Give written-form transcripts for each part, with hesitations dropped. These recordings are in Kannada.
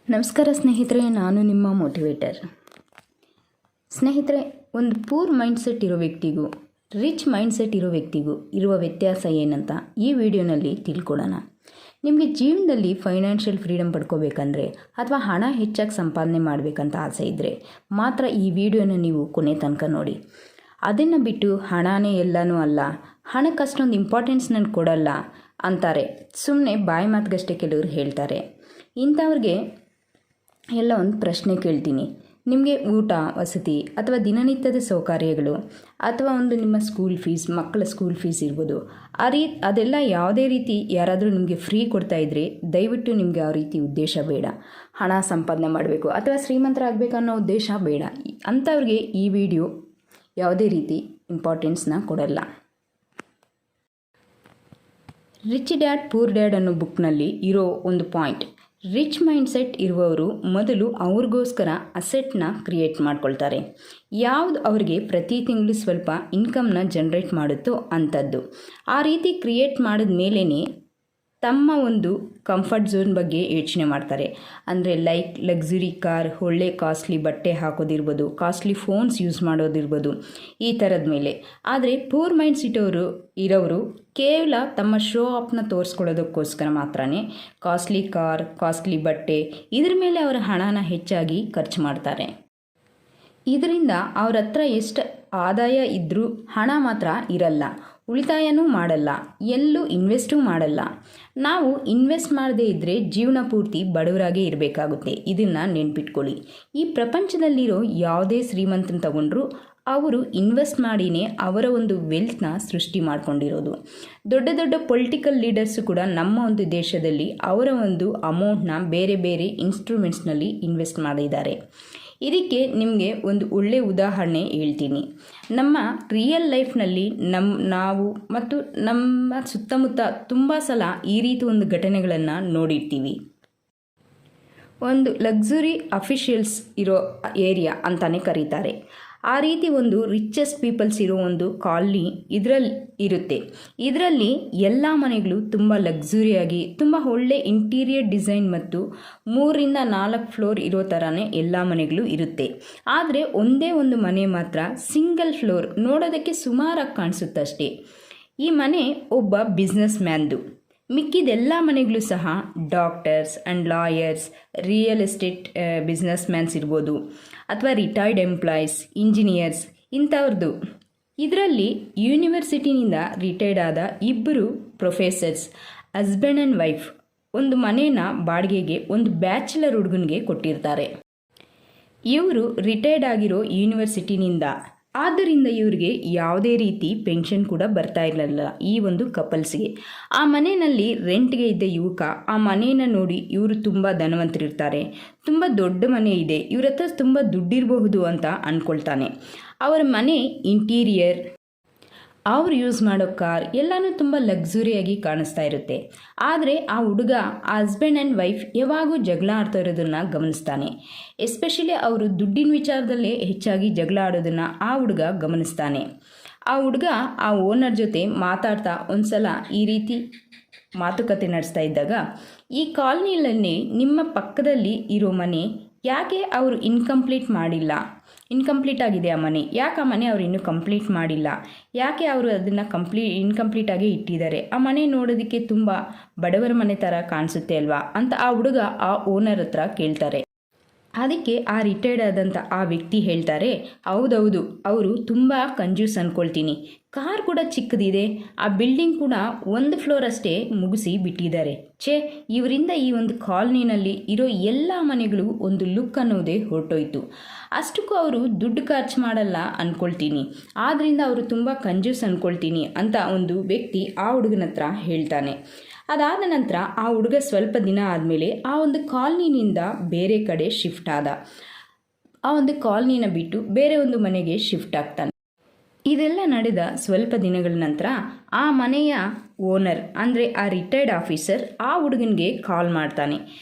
ನಮಸ್ಕಾರ ಸ್ನೇಹಿತರೆ, ನಾನು ನಿಮ್ಮ ಮೋಟಿವೇಟರ್. ಸ್ನೇಹಿತರೆ, ಒಂದು ಪೂರ್ ಮೈಂಡ್ಸೆಟ್ ಇರೋ ವ್ಯಕ್ತಿಗೂ ರಿಚ್ ಮೈಂಡ್ಸೆಟ್ ಇರೋ ವ್ಯಕ್ತಿಗೂ ಇರುವ ವ್ಯತ್ಯಾಸ ಏನಂತ ಈ ವಿಡಿಯೋನಲ್ಲಿ ತಿಳ್ಕೊಳ್ಳೋಣ. ನಿಮಗೆ ಜೀವನದಲ್ಲಿ ಫೈನಾನ್ಷಿಯಲ್ ಫ್ರೀಡಮ್ ಪಡ್ಕೋಬೇಕಂದ್ರೆ ಅಥವಾ ಹಣ ಹೆಚ್ಚಾಗಿ ಸಂಪಾದನೆ ಮಾಡಬೇಕಂತ ಆಸೆ ಇದ್ದರೆ ಮಾತ್ರ ಈ ವಿಡಿಯೋನ ನೀವು ಕೊನೆ ತನಕ ನೋಡಿ. ಅದನ್ನು ಬಿಟ್ಟು ಹಣನೇ ಎಲ್ಲನೂ ಅಲ್ಲ, ಹಣಕ್ಕಷ್ಟೊಂದು ಇಂಪಾರ್ಟೆನ್ಸ್ ನಾನು ಕೊಡಲ್ಲ ಅಂತಾರೆ. ಸುಮ್ಮನೆ ಬಾಯಿ ಮಾತಿಗಷ್ಟೇ ಕೆಲವರು ಹೇಳ್ತಾರೆ. ಇಂಥವ್ರಿಗೆ ಎಲ್ಲ ಒಂದು ಪ್ರಶ್ನೆ ಕೇಳ್ತೀನಿ. ನಿಮಗೆ ಊಟ, ವಸತಿ ಅಥವಾ ದಿನನಿತ್ಯದ ಸೌಕರ್ಯಗಳು ಅಥವಾ ಒಂದು ನಿಮ್ಮ ಸ್ಕೂಲ್ ಫೀಸ್, ಮಕ್ಕಳ ಸ್ಕೂಲ್ ಫೀಸ್ ಇರ್ಬೋದು, ಅದೆಲ್ಲ ಯಾವುದೇ ರೀತಿ ಯಾರಾದರೂ ನಿಮಗೆ ಫ್ರೀ ಕೊಡ್ತಾಯಿದ್ರೆ ದಯವಿಟ್ಟು ನಿಮಗೆ ಆ ರೀತಿ ಉದ್ದೇಶ ಬೇಡ. ಹಣ ಸಂಪಾದನೆ ಮಾಡಬೇಕು ಅಥವಾ ಶ್ರೀಮಂತರಾಗಬೇಕು ಅನ್ನೋ ಉದ್ದೇಶ ಬೇಡ. ಅಂಥವ್ರಿಗೆ ಈ ವಿಡಿಯೋ ಯಾವುದೇ ರೀತಿ ಇಂಪಾರ್ಟೆನ್ಸ್ನ ಕೊಡಲ್ಲ. ರಿಚ್ ಡ್ಯಾಡ್ ಪೂರ್ ಡ್ಯಾಡ್ ಅನ್ನೋ ಬುಕ್ನಲ್ಲಿ ಇರೋ ಒಂದು ಪಾಯಿಂಟ್, ರಿಚ್ ಮೈಂಡ್ಸೆಟ್ ಇರುವವರು ಮೊದಲು ಅವ್ರಿಗೋಸ್ಕರ ಅಸೆಟ್ನ ಕ್ರಿಯೇಟ್ ಮಾಡ್ಕೊಳ್ತಾರೆ. ಯಾವುದು ಅವರಿಗೆ ಪ್ರತಿ ತಿಂಗಳು ಸ್ವಲ್ಪ ಇನ್ಕಮ್ನ ಜನ್ರೇಟ್ ಮಾಡುತ್ತೋ ಅಂಥದ್ದು. ಆ ರೀತಿ ಕ್ರಿಯೇಟ್ ಮಾಡಿದ ಮೇಲೇ ತಮ್ಮ ಒಂದು ಕಂಫರ್ಟ್ ಝೋನ್ ಬಗ್ಗೆ ಯೋಚನೆ ಮಾಡ್ತಾರೆ. ಅಂದರೆ ಲಕ್ಸುರಿ ಕಾರ್, ಒಳ್ಳೆ ಕಾಸ್ಟ್ಲಿ ಬಟ್ಟೆ ಹಾಕೋದಿರ್ಬೋದು, ಕಾಸ್ಟ್ಲಿ ಫೋನ್ಸ್ ಯೂಸ್ ಮಾಡೋದಿರ್ಬೋದು, ಈ ಥರದ ಮೇಲೆ. ಆದರೆ ಪೂರ್ ಮೈಂಡ್ಸೆಟ್ ಇರೋರು ಕೇವಲ ತಮ್ಮ ಶೋ ಆಫ್ನ ತೋರಿಸ್ಕೊಳ್ಳೋದಕ್ಕೋಸ್ಕರ ಮಾತ್ರನೇ ಕಾಸ್ಟ್ಲಿ ಕಾರ್, ಕಾಸ್ಟ್ಲಿ ಬಟ್ಟೆ ಇದ್ರ ಮೇಲೆ ಅವರ ಹಣನ ಹೆಚ್ಚಾಗಿ ಖರ್ಚು ಮಾಡ್ತಾರೆ. ಇದರಿಂದ ಅವ್ರ ಹತ್ರ ಎಷ್ಟು ಆದಾಯ ಇದ್ದರೂ ಹಣ ಮಾತ್ರ ಇರಲ್ಲ, ಉಳಿತಾಯನೂ ಮಾಡಲ್ಲ, ಎಲ್ಲೂ ಇನ್ವೆಸ್ಟೂ ಮಾಡಲ್ಲ. ನಾವು ಇನ್ವೆಸ್ಟ್ ಮಾಡದೇ ಇದ್ದರೆ ಜೀವನ ಪೂರ್ತಿ ಬಡವರಾಗೇ ಇರಬೇಕಾಗುತ್ತೆ. ಇದನ್ನು ನೆನ್ಪಿಟ್ಕೊಳ್ಳಿ. ಈ ಪ್ರಪಂಚದಲ್ಲಿರೋ ಯಾವುದೇ ಶ್ರೀಮಂತನ ತಗೊಂಡ್ರೂ ಅವರು ಇನ್ವೆಸ್ಟ್ ಮಾಡಿನೇ ಅವರ ಒಂದು ವೆಲ್ತ್ನ ಸೃಷ್ಟಿ ಮಾಡ್ಕೊಂಡಿರೋದು. ದೊಡ್ಡ ದೊಡ್ಡ ಪೊಲಿಟಿಕಲ್ ಲೀಡರ್ಸು ಕೂಡ ನಮ್ಮ ಒಂದು ದೇಶದಲ್ಲಿ ಅವರ ಒಂದು ಅಮೌಂಟ್ನ ಬೇರೆ ಬೇರೆ ಇನ್ಸ್ಟ್ರೂಮೆಂಟ್ಸ್ನಲ್ಲಿ ಇನ್ವೆಸ್ಟ್ ಮಾಡಿದ್ದಾರೆ. ಇದಕ್ಕೆ ನಿಮಗೆ ಒಂದು ಒಳ್ಳೆಯ ಉದಾಹರಣೆ ಹೇಳ್ತೀನಿ. ನಮ್ಮ ರಿಯಲ್ ಲೈಫ್ನಲ್ಲಿ ನಾವು ಮತ್ತು ನಮ್ಮ ಸುತ್ತಮುತ್ತ ತುಂಬ ಸಲ ಈ ರೀತಿ ಒಂದು ಘಟನೆಗಳನ್ನು ನೋಡಿರ್ತೀವಿ. ಒಂದು ಲಕ್ಸುರಿ ಅಫಿಷಿಯಲ್ಸ್ ಇರೋ ಏರಿಯಾ ಅಂತಲೇ ಕರೀತಾರೆ. ಆ ರೀತಿ ಒಂದು ರಿಚೆಸ್ಟ್ ಪೀಪಲ್ಸ್ ಇರೋ ಒಂದು ಕಾಲನಿ ಇರುತ್ತೆ. ಇದರಲ್ಲಿ ಎಲ್ಲ ಮನೆಗಳು ತುಂಬ ಲಕ್ಸುರಿಯಾಗಿ, ತುಂಬ ಒಳ್ಳೆ ಇಂಟೀರಿಯರ್ ಡಿಸೈನ್ ಮತ್ತು 3ರಿಂದ 4 ಫ್ಲೋರ್ ಇರೋ ಥರನೇ ಎಲ್ಲ ಮನೆಗಳು ಇರುತ್ತೆ. ಆದರೆ ಒಂದೇ ಒಂದು ಮನೆ ಮಾತ್ರ ಸಿಂಗಲ್ ಫ್ಲೋರ್, ನೋಡೋದಕ್ಕೆ ಸುಮಾರಾಗಿ ಕಾಣಿಸುತ್ತಷ್ಟೇ. ಈ ಮನೆ ಒಬ್ಬ ಬಿಸ್ನೆಸ್ ಮ್ಯಾನ್ದು. ಮಿಕ್ಕಿದೆಲ್ಲ ಮನೆಗಳು ಸಹ doctors and lawyers, real estate business mans ಇರ್ಬೋದು, ಅಥವಾ ರಿಟೈರ್ಡ್ ಎಂಪ್ಲಾಯೀಸ್, ಇಂಜಿನಿಯರ್ಸ್ ಇಂಥವ್ರದ್ದು. ಇದರಲ್ಲಿ ಯೂನಿವರ್ಸಿಟಿನಿಂದ ರಿಟೈರ್ಡ್ ಆದ 2 ಪ್ರೊಫೆಸರ್ಸ್, ಹಸ್ಬೆಂಡ್ ಆ್ಯಂಡ್ ವೈಫ್ ಒಂದು ಮನೇನ ಬಾಡಿಗೆಗೆ ಒಂದು ಬ್ಯಾಚುಲರ್ ಹುಡುಗನಿಗೆ ಕೊಟ್ಟಿರ್ತಾರೆ. ಇವರು ರಿಟೈರ್ಡ್ ಆಗಿರೋ ಯೂನಿವರ್ಸಿಟಿನಿಂದ, ಆದ್ದರಿಂದ ಇವರಿಗೆ ಯಾವುದೇ ರೀತಿ ಪೆನ್ಷನ್ ಕೂಡ ಬರ್ತಾ ಇರಲಿಲ್ಲ ಈ ಒಂದು ಕಪಲ್ಸ್ಗೆ. ಆ ಮನೆಯಲ್ಲಿ ರೆಂಟ್ಗೆ ಇದ್ದ ಯುವಕ ಆ ಮನೆಯನ್ನು ನೋಡಿ ಇವರು ತುಂಬ ಧನವಂತರಿರ್ತಾರೆ, ತುಂಬ ದೊಡ್ಡ ಮನೆ ಇದೆ, ಇವ್ರ ಹತ್ರ ತುಂಬ ದುಡ್ಡಿರಬಹುದು ಅಂತ ಅಂದ್ಕೊಳ್ತಾನೆ. ಅವರ ಮನೆ ಇಂಟೀರಿಯರ್, ಅವ್ರು ಯೂಸ್ ಮಾಡೋ ಕಾರ್ ಎಲ್ಲನೂ ತುಂಬ ಲಕ್ಸುರಿಯಾಗಿ ಕಾಣಿಸ್ತಾ ಇರುತ್ತೆ. ಆದರೆ ಆ ಹುಡುಗ, ಆ ಹಸ್ಬೆಂಡ್ ಆ್ಯಂಡ್ ವೈಫ್ ಯಾವಾಗೂ ಜಗಳ ಆಡ್ತಾ ಇರೋದನ್ನು ಗಮನಿಸ್ತಾನೆ. ಎಸ್ಪೆಷಲಿ ಅವರು ದುಡ್ಡಿನ ವಿಚಾರದಲ್ಲೇ ಹೆಚ್ಚಾಗಿ ಜಗಳ ಆಡೋದನ್ನು ಆ ಹುಡುಗ ಗಮನಿಸ್ತಾನೆ. ಆ ಹುಡುಗ ಆ ಓನರ್ ಜೊತೆ ಮಾತಾಡ್ತಾ ಒಂದು ಸಲ ಈ ರೀತಿ ಮಾತುಕತೆ ನಡೆಸ್ತಾ ಇದ್ದಾಗ, ಈ ಕಾಲನಿಯಲ್ಲಿ ನಿಮ್ಮ ಪಕ್ಕದಲ್ಲಿ ಇರೋ ಮನೆ ಯಾಕೆ ಅವರು ಇನ್ಕಂಪ್ಲೀಟ್ ಆಗಿದೆ ಆ ಮನೆ, ಯಾಕೆ ಆ ಮನೆ ಅವರು ಇನ್ನೂ ಕಂಪ್ಲೀಟ್ ಮಾಡಿಲ್ಲ, ಯಾಕೆ ಅವರು ಅದನ್ನು ಇನ್ಕಂಪ್ಲೀಟಾಗಿ ಇಟ್ಟಿದ್ದಾರೆ, ಆ ಮನೆ ನೋಡೋದಕ್ಕೆ ತುಂಬ ಬಡವರ ಮನೆ ಥರ ಕಾಣಿಸುತ್ತೆ ಅಲ್ವಾ ಅಂತ ಆ ಹುಡುಗ ಆ ಓನರ್ ಹತ್ರ ಕೇಳ್ತಾರೆ. ಅದಕ್ಕೆ ಆ ರಿಟೈರ್ಡ್ ಆದಂಥ ಆ ವ್ಯಕ್ತಿ ಹೇಳ್ತಾರೆ, ಹೌದೌದು, ಅವರು ತುಂಬ ಕಂಜೂಸ್ ಅಂದ್ಕೊಳ್ತೀನಿ, ಕಾರ್ ಕೂಡ ಚಿಕ್ಕದಿದೆ, ಆ ಬಿಲ್ಡಿಂಗ್ ಕೂಡ 1 ಫ್ಲೋರ್ ಅಷ್ಟೇ ಮುಗಿಸಿ ಬಿಟ್ಟಿದ್ದಾರೆ. ಇವರಿಂದ ಈ ಒಂದು ಕಾಲನಿನಲ್ಲಿ ಇರೋ ಎಲ್ಲ ಮನೆಗಳು ಒಂದು ಲುಕ್ ಅನ್ನೋದೇ ಹೊರಟೋಯ್ತು. ಅಷ್ಟಕ್ಕೂ ಅವರು ದುಡ್ಡು ಖರ್ಚು ಮಾಡಲ್ಲ ಅಂದ್ಕೊಳ್ತೀನಿ, ಆದ್ದರಿಂದ ಅವರು ತುಂಬ ಕಂಜೂಸ್ ಅಂದ್ಕೊಳ್ತೀನಿ ಅಂತ ಒಂದು ವ್ಯಕ್ತಿ ಆ ಹುಡುಗನ ಹತ್ರ ಹೇಳ್ತಾನೆ. ಅದಾದ ನಂತರ ಆ ಹುಡುಗ ಸ್ವಲ್ಪ ದಿನ ಆದಮೇಲೆ ಆ ಒಂದು ಕಾಲನಿನಿಂದ ಬೇರೆ ಕಡೆ ಶಿಫ್ಟ್ ಆದ. ಆ ಒಂದು ಕಾಲನಿನ ಬಿಟ್ಟು ಬೇರೆ ಒಂದು ಮನೆಗೆ ಶಿಫ್ಟ್ ಆಗ್ತಾನೆ. ಇದೆಲ್ಲ ನಡೆದ ಸ್ವಲ್ಪ ದಿನಗಳ ನಂತರ ಆ ಮನೆಯ ಓನರ್, ಅಂದರೆ ಆ ರಿಟೈರ್ಡ್ ಆಫೀಸರ್, ಆ ಹುಡುಗನಿಗೆ ಕಾಲ್ ಮಾಡ್ತಾನೆ.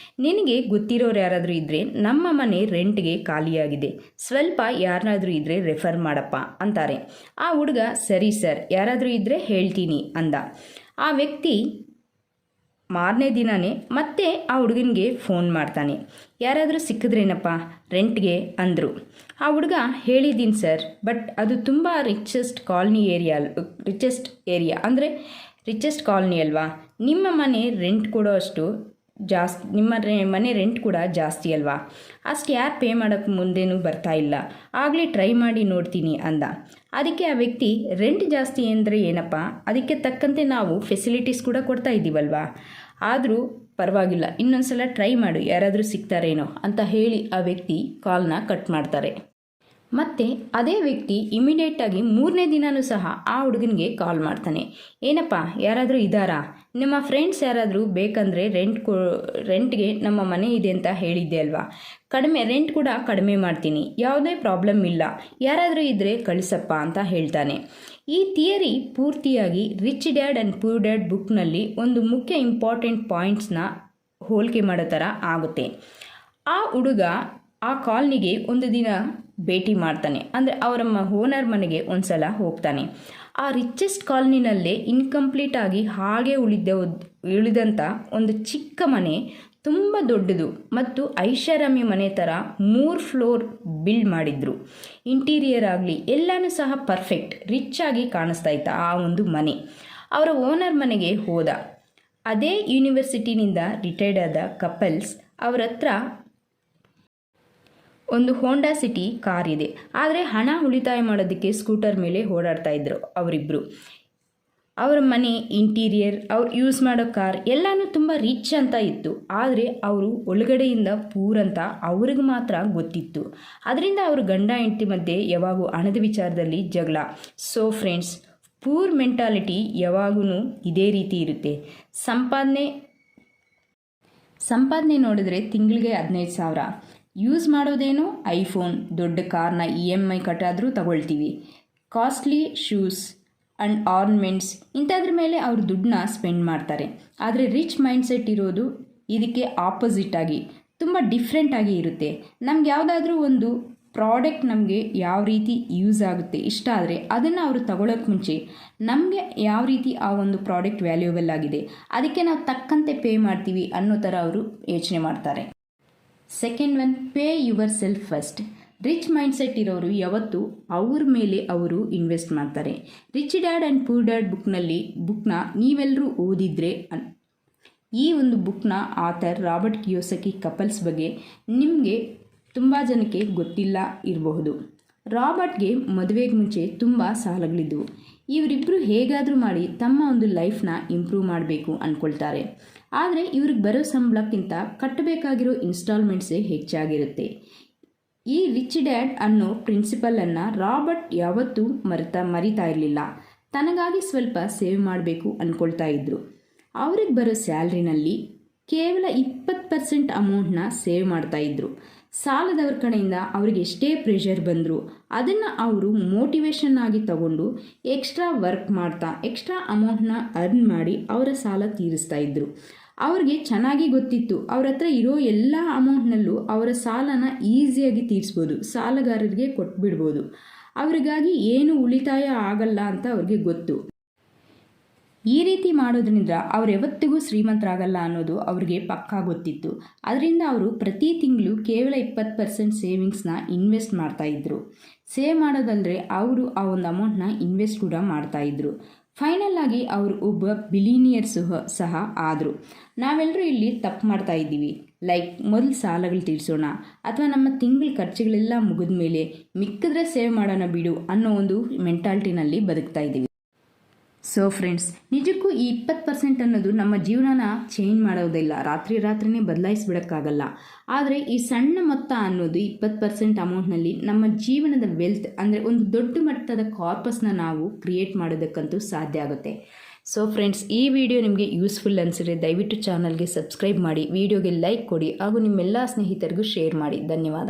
ನಿನಗೆ ಗೊತ್ತಿರೋರು ಯಾರಾದರೂ ಇದ್ದರೆ ನಮ್ಮ ಮನೆ ರೆಂಟ್ಗೆ ಖಾಲಿಯಾಗಿದೆ, ಸ್ವಲ್ಪ ಯಾರಾದರೂ ಇದ್ದರೆ ರೆಫರ್ ಮಾಡಪ್ಪ ಅಂತಾರೆ. ಆ ಹುಡುಗ ಸರಿ ಸರ್, ಯಾರಾದರೂ ಇದ್ದರೆ ಹೇಳ್ತೀನಿ ಅಂದ. ಆ ವ್ಯಕ್ತಿ ಮಾರನೇ ದಿನವೇ ಮತ್ತೆ ಆ ಹುಡುಗನಿಗೆ ಫೋನ್ ಮಾಡ್ತಾನೆ. ಯಾರಾದರೂ ಸಿಕ್ಕಿದ್ರೇನಪ್ಪ ರೆಂಟ್ಗೆ ಅಂದರು. ಆ ಹುಡುಗ ಹೇಳಿದ್ದೀನಿ ಸರ್, ಬಟ್ ಅದು ತುಂಬ ರಿಚೆಸ್ಟ್ ಏರಿಯಾ ಅಂದರೆ ರಿಚೆಸ್ಟ್ ಕಾಲನಿ ಅಲ್ವಾ, ನಿಮ್ಮ ಮನೆ ರೆಂಟ್ ಕೊಡೋ ಅಷ್ಟು ಜಾಸ್ತಿ, ಮನೆ ರೆಂಟ್ ಕೂಡ ಜಾಸ್ತಿ ಅಲ್ವಾ, ಅಷ್ಟು ಯಾರು ಪೇ ಮಾಡೋಕ್ಕೆ ಮುಂದೇನೂ ಬರ್ತಾ ಇಲ್ಲ, ಆಗಲೇ ಟ್ರೈ ಮಾಡಿ ನೋಡ್ತೀನಿ ಅಂದ. ಅದಕ್ಕೆ ಆ ವ್ಯಕ್ತಿ, ರೆಂಟ್ ಜಾಸ್ತಿ ಅಂದರೆ ಏನಪ್ಪ, ಅದಕ್ಕೆ ತಕ್ಕಂತೆ ನಾವು ಫೆಸಿಲಿಟೀಸ್ ಕೂಡ ಕೊಡ್ತಾ ಇದ್ದೀವಲ್ವಾ, ಆದರೂ ಪರವಾಗಿಲ್ಲ, ಇನ್ನೊಂದು ಸಲ ಟ್ರೈ ಮಾಡು, ಯಾರಾದರೂ ಸಿಗ್ತಾರೇನೋ ಅಂತ ಹೇಳಿ ಆ ವ್ಯಕ್ತಿ ಕಾಲ್ನ ಕಟ್ ಮಾಡ್ತಾರೆ. ಮತ್ತು ಅದೇ ವ್ಯಕ್ತಿ ಇಮಿಡಿಯೇಟಾಗಿ 3ನೇ ದಿನವೂ ಸಹ ಆ ಹುಡುಗನಿಗೆ ಕಾಲ್ ಮಾಡ್ತಾನೆ. ಏನಪ್ಪ ಯಾರಾದರೂ ಇದ್ದಾರಾ, ನಿಮ್ಮ ಫ್ರೆಂಡ್ಸ್ ಯಾರಾದರೂ ಬೇಕಂದರೆ ರೆಂಟ್ಗೆ ನಮ್ಮ ಮನೆ ಇದೆ ಅಂತ ಹೇಳಿದ್ದೆ ಅಲ್ವಾ, ರೆಂಟ್ ಕೂಡ ಕಡಿಮೆ ಮಾಡ್ತೀನಿ, ಯಾವುದೇ ಪ್ರಾಬ್ಲಮ್ ಇಲ್ಲ, ಯಾರಾದರೂ ಇದ್ದರೆ ಕಳಿಸಪ್ಪ ಅಂತ ಹೇಳ್ತಾನೆ. ಈ ಥಿಯರಿ ಪೂರ್ತಿಯಾಗಿ rich dad and poor dad ಬುಕ್ನಲ್ಲಿ ಒಂದು ಮುಖ್ಯ ಇಂಪಾರ್ಟೆಂಟ್ ಪಾಯಿಂಟ್ಸ್ನ ಹೋಲಿಕೆ ಮಾಡೋ ಥರ ಆಗುತ್ತೆ. ಆ ಹುಡುಗ ಆ ಕಾಲನಿಗೆ ಒಂದು ದಿನ ಭೇಟಿ ಮಾಡ್ತಾನೆ, ಅಂದರೆ ಅವರ ಓನರ್ ಮನೆಗೆ ಒಂದು ಸಲ ಹೋಗ್ತಾನೆ. ಆ ರಿಚೆಸ್ಟ್ ಕಾಲನಿನಲ್ಲೇ ಇನ್ಕಂಪ್ಲೀಟ್ ಆಗಿ ಹಾಗೆ ಉಳಿದಂಥ ಒಂದು ಚಿಕ್ಕ ಮನೆ, ತುಂಬ ದೊಡ್ಡದು ಮತ್ತು ಐಷಾರಾಮಿ ಮನೆ ಥರ 3 ಫ್ಲೋರ್ ಬಿಲ್ಡ್ ಮಾಡಿದ್ರು. ಇಂಟೀರಿಯರ್ ಆಗಲಿ ಎಲ್ಲನೂ ಸಹ ಪರ್ಫೆಕ್ಟ್ ರಿಚ್ ಆಗಿ ಕಾಣಿಸ್ತಾ ಇತ್ತು ಆ ಒಂದು ಮನೆ. ಅವರ ಓನರ್ ಮನೆಗೆ ಹೋದ. ಅದೇ ಯೂನಿವರ್ಸಿಟಿನಿಂದ ರಿಟೈರ್ಡ್ ಆದ ಕಪಲ್ಸ್, ಅವರ ಹತ್ರ ಒಂದು ಹೋಂಡಾ ಸಿಟಿ ಕಾರ್ ಇದೆ, ಆದರೆ ಹಣ ಉಳಿತಾಯ ಮಾಡೋದಕ್ಕೆ ಸ್ಕೂಟರ್ ಮೇಲೆ ಓಡಾಡ್ತಾ ಇದ್ರು ಅವರಿಬ್ಬರು. ಅವರ ಮನೆ ಇಂಟೀರಿಯರ್, ಅವ್ರು ಯೂಸ್ ಮಾಡೋ ಕಾರ್ ಎಲ್ಲನೂ ತುಂಬ ರಿಚ್ ಅಂತ ಇತ್ತು, ಆದರೆ ಅವರು ಒಳಗಡೆಯಿಂದ ಪೂರ್ ಅಂತ ಅವ್ರಿಗೆ ಮಾತ್ರ ಗೊತ್ತಿತ್ತು. ಅದರಿಂದ ಅವರು ಗಂಡ ಹೆಂಡತಿ ಮಧ್ಯೆ ಯಾವಾಗೂ ಹಣದ ವಿಚಾರದಲ್ಲಿ ಜಗಳ. ಸೊ ಫ್ರೆಂಡ್ಸ್, ಪೂರ್ ಮೆಂಟಾಲಿಟಿ ಯಾವಾಗೂ ಇದೇ ರೀತಿ ಇರುತ್ತೆ. ಸಂಪಾದನೆ ನೋಡಿದ್ರೆ ತಿಂಗಳಿಗೆ 15,000, ಯೂಸ್ ಮಾಡೋದೇನು ಐಫೋನ್, ದೊಡ್ಡ ಕಾರ್ನ EMI ಕಟ್ಟಾದರೂ ತಗೊಳ್ತೀವಿ, ಕಾಸ್ಟ್ಲಿ ಶೂಸ್ ಆ್ಯಂಡ್ ಆರ್ನಮೆಂಟ್ಸ್ ಇಂಥದ್ರ ಮೇಲೆ ಅವರು ದುಡ್ಡನ್ನ ಸ್ಪೆಂಡ್ ಮಾಡ್ತಾರೆ. ಆದರೆ ರಿಚ್ ಮೈಂಡ್ಸೆಟ್ ಇರೋದು ಇದಕ್ಕೆ ಆಪೋಸಿಟ್ ಆಗಿ ತುಂಬ ಡಿಫ್ರೆಂಟಾಗಿ ಇರುತ್ತೆ. ನಮ್ಗೆ ಯಾವುದಾದ್ರೂ ಒಂದು ಪ್ರಾಡಕ್ಟ್ ನಮಗೆ ಯಾವ ರೀತಿ ಯೂಸ್ ಆಗುತ್ತೆ ಇಷ್ಟ ಆದರೆ ಅದನ್ನು ಅವರು ತಗೊಳ್ಳೋಕ್ಕೆ ಮುಂಚೆ ನಮಗೆ ಯಾವ ರೀತಿ ಆ ಒಂದು ಪ್ರಾಡಕ್ಟ್ ವ್ಯಾಲ್ಯೂಬಲ್ ಆಗಿದೆ ಅದಕ್ಕೆ ನಾವು ತಕ್ಕಂತೆ ಪೇ ಮಾಡ್ತೀವಿ ಅನ್ನೋ ಥರ ಅವರು ಯೋಚನೆ ಮಾಡ್ತಾರೆ. Second one, pay your self first. Rich mindset ಇರೋರು ಯಾವತ್ತೂ ಅವ್ರ ಮೇಲೆ ಅವರು ಇನ್ವೆಸ್ಟ್ ಮಾಡ್ತಾರೆ. Rich dad and poor dad ಬುಕ್ನ ನೀವೆಲ್ಲರೂ ಓದಿದ್ರೆ, ಈ ಒಂದು ಬುಕ್ನ ಆಥರ್ ರಾಬರ್ಟ್ ಕಿಯೋಸಕಿ ಕಪಲ್ಸ್ ಬಗ್ಗೆ ನಿಮಗೆ ತುಂಬ ಜನಕ್ಕೆ ಗೊತ್ತಿಲ್ಲ ಇರಬಹುದು. ರಾಬರ್ಟ್ಗೆ ಮದುವೆಗೆ ಮುಂಚೆ ತುಂಬ ಸಾಲಗಳಿದ್ದವು. ಇವರಿಬ್ಬರು ಹೇಗಾದರೂ ಮಾಡಿ ತಮ್ಮ ಒಂದು ಲೈಫ್ನ ಇಂಪ್ರೂವ್ ಮಾಡಬೇಕು ಅಂದ್ಕೊಳ್ತಾರೆ. ಆದರೆ ಇವ್ರಿಗೆ ಬರೋ ಸಂಬಳಕ್ಕಿಂತ ಕಟ್ಟಬೇಕಾಗಿರೋ ಇನ್ಸ್ಟಾಲ್ಮೆಂಟ್ಸೇ ಹೆಚ್ಚಾಗಿರುತ್ತೆ. ಈ ರಿಚ್ ಡ್ಯಾಡ್ ಅನ್ನೋ ಪ್ರಿನ್ಸಿಪಲನ್ನು ರಾಬರ್ಟ್ ಯಾವತ್ತೂ ಮರಿತಾ ಇರಲಿಲ್ಲ. ತನಗಾಗಿ ಸ್ವಲ್ಪ ಸೇವ್ ಮಾಡಬೇಕು ಅಂದ್ಕೊಳ್ತಾ ಇದ್ರು. ಅವ್ರಿಗೆ ಬರೋ ಸ್ಯಾಲ್ರಿನಲ್ಲಿ ಕೇವಲ 20% ಅಮೌಂಟ್ನ ಸೇವ್ ಮಾಡ್ತಾಯಿದ್ರು. ಸಾಲದವ್ರ ಕಡೆಯಿಂದ ಅವ್ರಿಗೆ ಎಷ್ಟೇ ಪ್ರೆಷರ್ ಬಂದರೂ ಅದನ್ನು ಅವರು ಮೋಟಿವೇಶನ್ ಆಗಿ ತಗೊಂಡು ಎಕ್ಸ್ಟ್ರಾ ವರ್ಕ್ ಮಾಡ್ತಾ ಎಕ್ಸ್ಟ್ರಾ ಅಮೌಂಟ್ನ ಅರ್ನ್ ಮಾಡಿ ಅವರ ಸಾಲ ತೀರಿಸ್ತಾ ಇದ್ರು. ಅವ್ರಿಗೆ ಚೆನ್ನಾಗಿ ಗೊತ್ತಿತ್ತು ಅವ್ರ ಹತ್ರ ಇರೋ ಎಲ್ಲ ಅಮೌಂಟ್ನಲ್ಲೂ ಅವರ ಸಾಲನ ಈಸಿಯಾಗಿ ತೀರಿಸ್ಬೋದು, ಸಾಲಗಾರರಿಗೆ ಕೊಟ್ಬಿಡ್ಬೋದು. ಅವರಿಗಾಗಿ ಏನು ಉಳಿತಾಯ ಆಗಲ್ಲ ಅಂತ ಅವ್ರಿಗೆ ಗೊತ್ತು. ಈ ರೀತಿ ಮಾಡೋದ್ರಿಂದ ಅವ್ರು ಯಾವತ್ತಿಗೂ ಶ್ರೀಮಂತರಾಗಲ್ಲ ಅನ್ನೋದು ಅವ್ರಿಗೆ ಪಕ್ಕಾ ಗೊತ್ತಿತ್ತು. ಅದರಿಂದ ಅವರು ಪ್ರತಿ ತಿಂಗಳು ಕೇವಲ 20% ಸೇವಿಂಗ್ಸ್ನ ಇನ್ವೆಸ್ಟ್ ಮಾಡ್ತಾಯಿದ್ರು. ಸೇವ್ ಮಾಡೋದಲ್ಲದೆ ಅವರು ಆ ಒಂದು ಅಮೌಂಟ್ನ ಇನ್ವೆಸ್ಟ್ ಕೂಡ ಮಾಡ್ತಾಯಿದ್ರು. ಫೈನಲ್ ಆಗಿ ಅವರು ಒಬ್ಬ ಬಿಲಿನಿಯರ್ ಸಹ ಆದರು. ನಾವೆಲ್ಲರೂ ಇಲ್ಲಿ ತಪ್ಪು ಮಾಡ್ತಾ ಇದ್ದೀವಿ. ಮೊದಲು ಸಾಲಗಳು ತೀರಿಸೋಣ ಅಥವಾ ನಮ್ಮ ತಿಂಗಳ ಖರ್ಚುಗಳೆಲ್ಲ ಮುಗಿದ ಮೇಲೆ ಮಿಕ್ಕಿದ್ರೆ ಸೇವ್ ಮಾಡೋಣ ಬಿಡು ಅನ್ನೋ ಒಂದು ಮೆಂಟಾಲಿಟಿನಲ್ಲಿ ಬದುಕ್ತಾ ಇದ್ದೀವಿ. ಸೊ ಫ್ರೆಂಡ್ಸ್, ನಿಜಕ್ಕೂ ಈ 20% ಅನ್ನೋದು ನಮ್ಮ ಜೀವನನ ಚೇಂಜ್ ಮಾಡೋದಿಲ್ಲ, ರಾತ್ರಿನೇ ಬದಲಾಯಿಸ್ಬಿಡೋಕ್ಕಾಗಲ್ಲ. ಆದರೆ ಈ ಸಣ್ಣ ಮೊತ್ತ ಅನ್ನೋದು 20% ಅಮೌಂಟ್ನಲ್ಲಿ ನಮ್ಮ ಜೀವನದ ವೆಲ್ತ್ ಅಂದರೆ ಒಂದು ದೊಡ್ಡ ಮಟ್ಟದ ಕಾರ್ಪಸ್ನ ನಾವು ಕ್ರಿಯೇಟ್ ಮಾಡೋದಕ್ಕಂತೂ ಸಾಧ್ಯ ಆಗುತ್ತೆ. ಸೊ ಫ್ರೆಂಡ್ಸ್, ಈ ವಿಡಿಯೋ ನಿಮಗೆ ಯೂಸ್ಫುಲ್ ಅನಿಸಿದ್ರೆ ದಯವಿಟ್ಟು ಚಾನಲ್ಗೆ ಸಬ್ಸ್ಕ್ರೈಬ್ ಮಾಡಿ, ವಿಡಿಯೋಗೆ ಲೈಕ್ ಕೊಡಿ ಹಾಗೂ ನಿಮ್ಮೆಲ್ಲ ಸ್ನೇಹಿತರಿಗೂ ಶೇರ್ ಮಾಡಿ. ಧನ್ಯವಾದ.